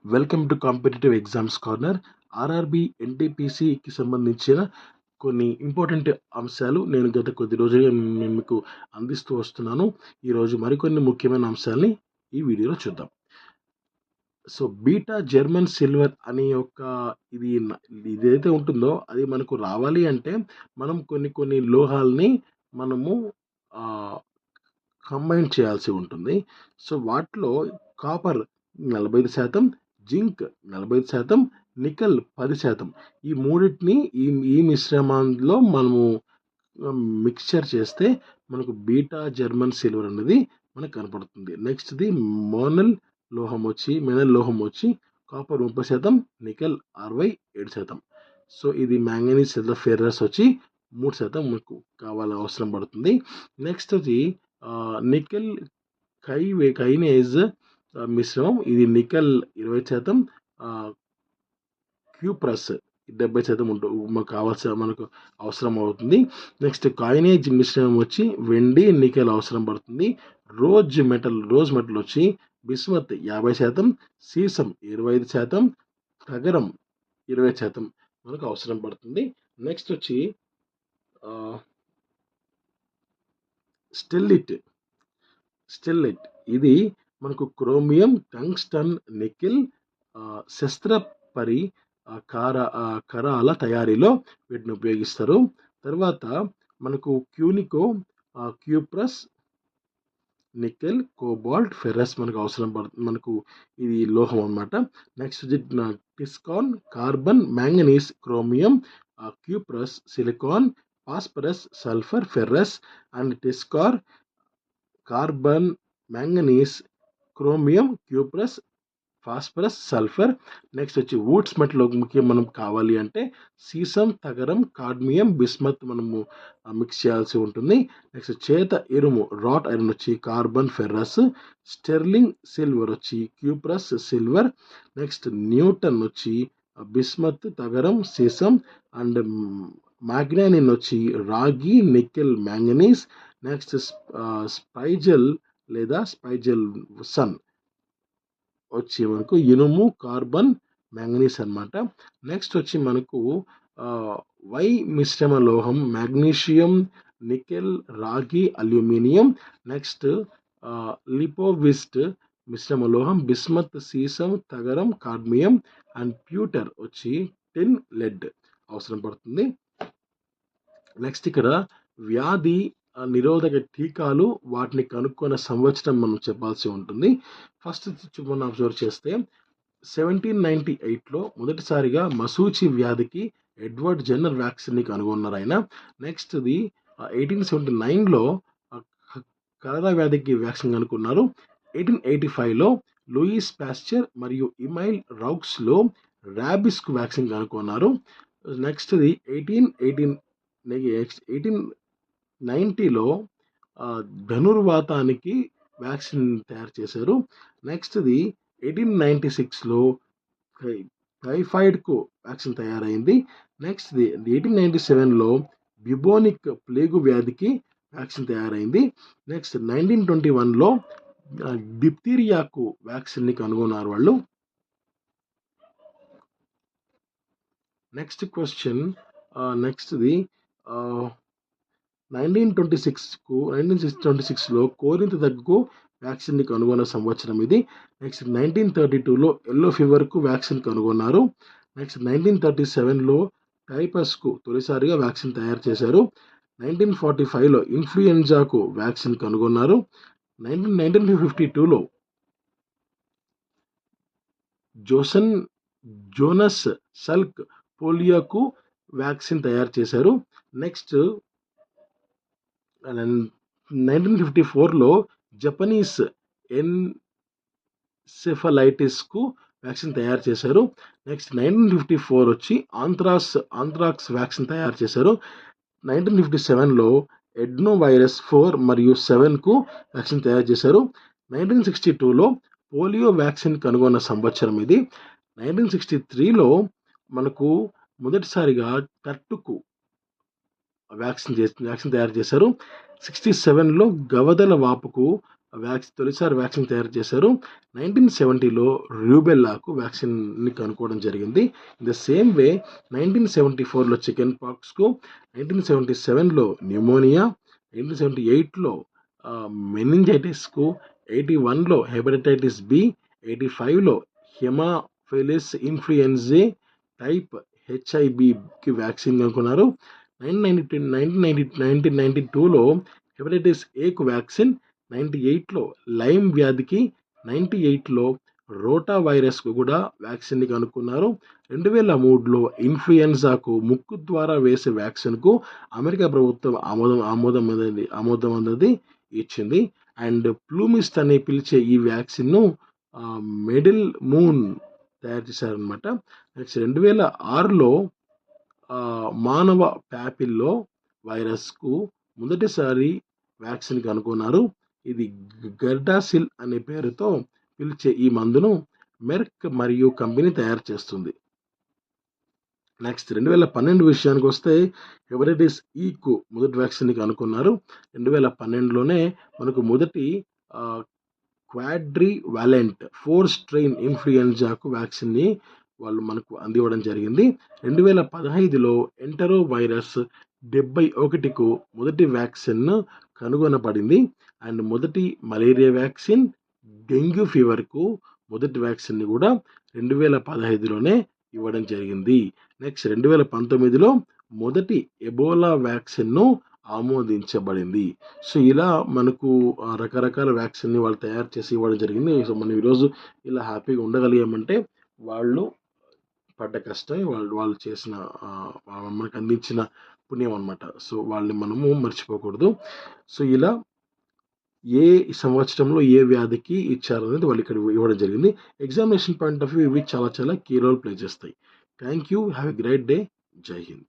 Welcome to competitive exams corner. RRB ఎన్టీపీసీకి సంబంధించిన కొన్ని ఇంపార్టెంట్ అంశాలు నేను గత కొద్ది రోజులుగా మీకు అందిస్తూ వస్తున్నాను. ఈరోజు మరికొన్ని ముఖ్యమైన అంశాలని ఈ వీడియోలో చూద్దాం. సో బీటా జర్మన్ సిల్వర్ అనే యొక్క ఇదైతే ఉంటుందో అది మనకు రావాలి అంటే మనం కొన్ని లోహాలని మనము కంబైన్ చేయాల్సి ఉంటుంది. సో వాటిలో కాపర్ 45%, జింక్ 45%, నికెల్ 10%. ఈ మూడింటిని ఈ ఈ మిశ్రమంలో మనము మిక్స్చర్ చేస్తే మనకు బీటా జర్మన్ సిల్వర్ అనేది మనకు కనపడుతుంది. నెక్స్ట్ది మెనల్ లోహం వచ్చి కాపర్ 30%, నికెల్ 67%. సో ఇది మ్యాంగనీస్ లేదా ఫెర్రస్ వచ్చి 3% మనకు అవసరం పడుతుంది. నెక్స్ట్ వచ్చి నికెల్ కైనేజ్ మిశ్రమం, ఇది నికెల్ 20%, క్యూప్రస్ 70% మనకు అవసరం అవుతుంది. నెక్స్ట్ కాయినేజ్ మిశ్రమం వచ్చి వెండి, నికెల్ అవసరం పడుతుంది. రోజ్ మెటల్ వచ్చి బిస్మత్ 50%, సీసం 25%, తగరం 20% మనకు అవసరం పడుతుంది. నెక్స్ట్ వచ్చి స్టెల్లిట్ ఇది మనకు క్రోమియం, టంగ్స్టన్, నికెల్ శస్త్ర కరాల తయారీలో వీటిని ఉపయోగిస్తారు. తర్వాత మనకు cunico, cuprous, nickel, cobalt, ferrous మనకు అవసరం పడుతుంది. మనకు ఇది లోహం అన్నమాట. నెక్స్ట్ టిస్కాన్, carbon, manganese, chromium, cuprous, silicon, phosphorus, sulphur, ferrous and టిస్కార్, carbon, manganese, chromium, cuprous, phosphorus, sulphur. Next వచ్చి వుడ్స్ మెటల్ ముఖ్యం మనం కావాలి అంటే సీసం, తగరం, కాడ్మియం, బిస్మత్ మనము మిక్స్ చేయాల్సి ఉంటుంది. నెక్స్ట్ చేత ఇరుము రాట్ ఐరన్ వచ్చి కార్బన్, ఫెర్రస్. స్టెర్లింగ్ సిల్వర్ వచ్చి క్యూప్రస్, సిల్వర్. నెక్స్ట్ న్యూటన్ వచ్చి బిస్మత్, తగరం, సీసం అండ్ మ్యాగ్నానిన్ వచ్చి రాగి, నికెల్, మ్యాంగనీస్. నెక్స్ట్ స్పైజల్ సన్ వచ్చి మనకు ఇనుము, కార్బన్, మ్యాంగనీస్ అన్నమాట. నెక్స్ట్ వచ్చి మనకు వై మిశ్రమ లోహం మ్యాగ్నీషియం, నికెల్, రాగి, అల్యూమినియం. నెక్స్ట్ లిపోవిస్ట్ మిశ్రమ లోహం బిస్మత్, సీసం, తగరం, కాడ్మియం అండ్ ప్యూటర్ వచ్చి టిన్, లెడ్ అవసరం పడుతుంది. నెక్స్ట్ ఇక్కడ వ్యాధి నిరోధక టీకాలు వాటిని కనుక్కున్న సంవత్సరం మనం చెప్పాల్సి ఉంటుంది. ఫస్ట్ మనం అబ్జర్వ్ చేస్తే 1798లో మొదటిసారిగా మసూచి వ్యాధికి ఎడ్వర్డ్ జెన్నర్ వ్యాక్సిన్ని కనుగొన్నారు ఆయన. నెక్స్ట్ది 1879లో కలరా వ్యాధికి వ్యాక్సిన్ కనుక్కున్నారు. 1885లో లూయిస్ పాస్చర్ మరియు ఇమైల్ రౌక్స్లో ర్యాబిస్కు వ్యాక్సిన్ కనుక్కున్నారు. నెక్స్ట్ది 1890లో ధనుర్వాతానికి వ్యాక్సిన్ తయారు చేశారు. నెక్స్ట్ది 1896లో టైఫాయిడ్కు వ్యాక్సిన్ తయారైంది. నెక్స్ట్ది 1897లో బ్యుబోనిక్ ప్లేగు వ్యాధికి వ్యాక్సిన్ తయారైంది. నెక్స్ట్ 1921లో డిప్తీరియాకు వ్యాక్సిన్ని కనుగొన్నారు వాళ్ళు. నెక్స్ట్ క్వశ్చన్, నెక్స్ట్ది 1926లో కోరింత దగ్గుకు వ్యాక్సిన్ని కనుగొన్న సంవత్సరం ఇది. నెక్స్ట్ 1932లో ఎల్లో ఫీవర్కు వ్యాక్సిన్ కనుగొన్నారు. నెక్స్ట్ 1937లో టైఫస్కు తొలిసారిగా వ్యాక్సిన్ తయారు చేశారు. 1945లో ఇన్ఫ్లుయెంజాకు వ్యాక్సిన్ కనుగొన్నారు. 1952లో జోనస్ సల్క్ పోలియోకు వ్యాక్సిన్ తయారు చేశారు. నెక్స్ట్ 1954లో జపనీస్ ఎన్సెఫలైటిస్కు వ్యాక్సిన్ తయారు చేశారు. నెక్స్ట్ 1954 వచ్చి ఆంథ్రాక్స్ వ్యాక్సిన్ తయారు చేశారు. 1957లో ఎడ్నో వైరస్ 4 మరియు 7కు వ్యాక్సిన్ తయారు చేశారు. 1962లో పోలియో వ్యాక్సిన్ కనుగొన్న సంవత్సరం ఇది. 1963లో మనకు మొదటిసారిగా కట్టుకు వ్యాక్సిన్ తయారు చేశారు. 67లో గవదల వాపుకు తొలిసారి వ్యాక్సిన్ తయారు చేశారు. 1970లో రూబెల్లాకు వ్యాక్సిన్‌ని కనుక్కోవడం జరిగింది. ఇన్ ద సేమ్ వే 1974లో చికెన్ పాక్స్‌కు, 1977లో న్యూమోనియా, 1978లో మెనింజైటిస్‌కు, 81లో హెపటైటిస్ బి, 85లో హెమోఫిలస్ ఇన్ఫ్లుయెన్జాe టైప్ హెచ్ఐబికి వ్యాక్సిన్ కనుగొన్నారు. 1992లో హెపటైటిస్ ఏకు వ్యాక్సిన్, 98లో లైమ్ వ్యాధికి, 98లో రోటా వైరస్కు కూడా వ్యాక్సిన్ని కనుక్కున్నారు. 2003లో ఇన్ఫ్లుయెన్జాకు ముక్కు ద్వారా వేసే వ్యాక్సిన్కు అమెరికా ప్రభుత్వం ఆమోదం అనేది ఇచ్చింది. అండ్ ప్లూమిస్ట్ అని పిలిచే ఈ వ్యాక్సిన్ను మిడిల్ మూన్ తయారు చేశారనమాట. నెక్స్ట్ 2006లో మానవ ప్యాపిల్లో వైరస్కు మొదటిసారి వ్యాక్సిన్ కనుగొన్నారు. ఇది గర్డాసిల్ అనే పేరుతో పిలిచే ఈ మందును మెర్క్ మరియు కంపెనీ తయారు చేస్తుంది. నెక్స్ట్ 2012 విషయానికి వస్తే హెపటైటిస్ ఈకు మొదటి వ్యాక్సిన్ని కనుక్కున్నారు. 2012లోనే మనకు మొదటి క్వాడ్రివాలెంట్ 4 స్ట్రెయిన్ ఇన్ఫ్లుయెంజాకు వ్యాక్సిన్ని వాళ్ళు మనకు అందివ్వడం జరిగింది. 2015లో ఎంటరో వైరస్ 71కు మొదటి వ్యాక్సిన్ కనుగొనబడింది. అండ్ మొదటి మలేరియా వ్యాక్సిన్, డెంగ్యూ ఫీవర్కు మొదటి వ్యాక్సిన్ని కూడా 2015లోనే ఇవ్వడం జరిగింది. నెక్స్ట్ 2019లో మొదటి ఎబోలా వ్యాక్సిన్ను ఆమోదించబడింది. సో ఇలా మనకు రకరకాల వ్యాక్సిన్ని వాళ్ళు తయారు చేసి ఇవ్వడం జరిగింది. సో మనం ఈరోజు ఇలా హ్యాపీగా ఉండగలిగామంటే వాళ్ళు పడ్డ కష్టం, వాళ్ళు చేసిన మనకు అందించిన పుణ్యం అనమాట. సో వాళ్ళని మనము మర్చిపోకూడదు. సో ఇలా ఏ సంవత్సరంలో ఏ వ్యాధికి ఇచ్చారనేది వాళ్ళు ఇక్కడ ఇవ్వడం జరిగింది. ఎగ్జామినేషన్ పాయింట్ ఆఫ్ వ్యూ ఇవి చాలా చాలా కీ రోల్ ప్లే చేస్తాయి. Thank you. Have a great day. జై హింద్.